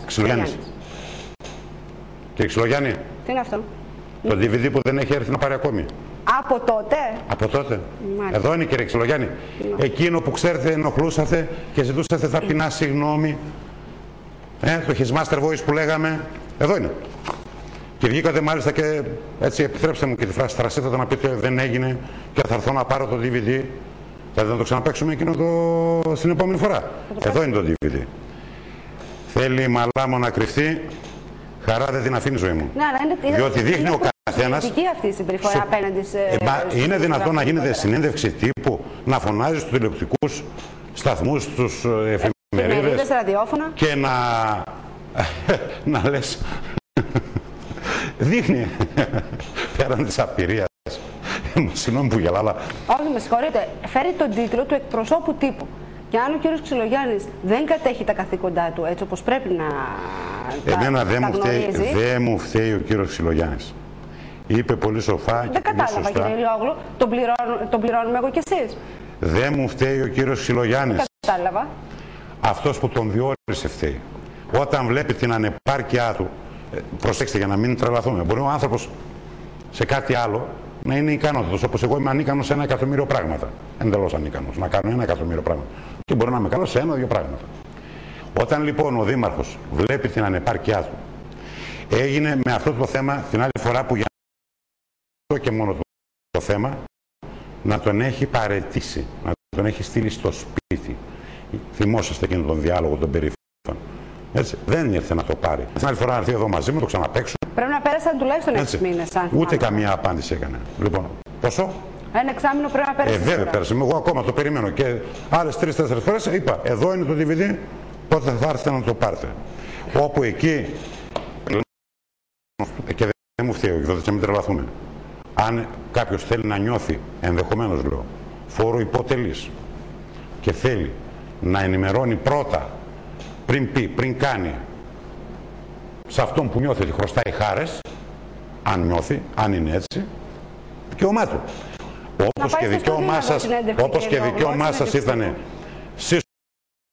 Ξυλογιάννης. Κύριε Ξυλογιάννη. Τι είναι αυτό? Το DVD που δεν έχει έρθει να πάρει ακόμη. Από τότε. Από τότε. Μάλιστα. Εδώ είναι, κύριε Ξυλογιάννη. Εκείνο που ξέρετε ενοχλούσατε και ζητούσατε ταπεινά συγγνώμη. Το his master voice που λέγαμε. Εδώ είναι. Και βγήκατε μάλιστα και έτσι, επιτρέψτε μου και τη φράση τρασίτατα να πείτε δεν έγινε και θα έρθω να πάρω το DVD. Δηλαδή να το ξαναπαίξουμε εκείνο στην επόμενη φορά. Εδώ είναι το DVD. Θέλει μαλάμο να κρυφτεί, χαρά δεν την αφήνει, ζωή μου. Διότι δείχνει ο καθένας. Αυτή η συμπεριφορά απέναντι σε. Είναι δυνατόν να γίνεται συνέντευξη τύπου, να φωνάζει στους τηλεοπτικούς σταθμούς, στους εφημερίδες ραδιόφωνα και να λες. Δείχνει πέραν της απειρίας. Συγγνώμη που γελάω, αλλά. Όχι, με συγχωρείτε. Φέρει τον τίτλο του εκπροσώπου τύπου. Και αν ο κύριος Ξυλογιάννης δεν κατέχει τα καθήκοντά του έτσι όπως πρέπει να. Εμένα δεν μου φταίει ο κύριος Ξυλογιάννης. Είπε πολύ σοφά και δεν κατάλαβα, κύριε Ηλιόγλου. Τον πληρώνουμε εγώ κι εσείς. Δεν μου φταίει ο κύριος Ξυλογιάννης. Δεν κατάλαβα. Αυτός που τον διόρισε φταίει. Όταν βλέπει την ανεπάρκειά του. Προσέξτε για να μην τρελαθούμε. Μπορεί ο άνθρωπος σε κάτι άλλο να είναι ικανότητος. Όπως εγώ είμαι ανίκανος σε 1.000.000 πράγματα. Εντελώς ανίκανος. Να κάνω 1.000.000 πράγματα. Και μπορεί να είμαι ικανός σε 1-2 πράγματα. Όταν λοιπόν ο Δήμαρχος βλέπει την ανεπάρκειά του, έγινε με αυτό το θέμα την άλλη φορά που για αυτό και μόνο το θέμα να τον έχει παραιτήσει, να τον έχει στείλει στο σπίτι. Θυμόσαστε εκείνον τον διάλογο τον περίφημο. Έτσι, δεν ήρθε να το πάρει. Την άλλη φορά να έρθει εδώ μαζί μου, το ξαναπαίξω. Πρέπει να πέρασαν τουλάχιστον 6 μήνες. Ούτε καμία απάντηση έκανε. Λοιπόν, πόσο? Ένα εξάμηνο πρέπει να πέρασε. Βέβαια πέρασε. Εγώ ακόμα το περιμένω. Και άλλες 3-4 φορές είπα: εδώ είναι το DVD, πότε θα έρθετε να το πάρετε. Όπου εκεί. Και δεν μου φταίει ο εκδότης, να μην τρελαθούμε. Αν κάποιος θέλει να νιώθει, ενδεχομένως λέω, φόρο υποτελής και θέλει να ενημερώνει πρώτα. Πριν πει, πριν κάνει σε αυτόν που νιώθει ότι χρωστάει χάρες, αν νιώθει, αν είναι έτσι, δικαίωμά του. Όπως και δικαίωμά σας ήταν εσείς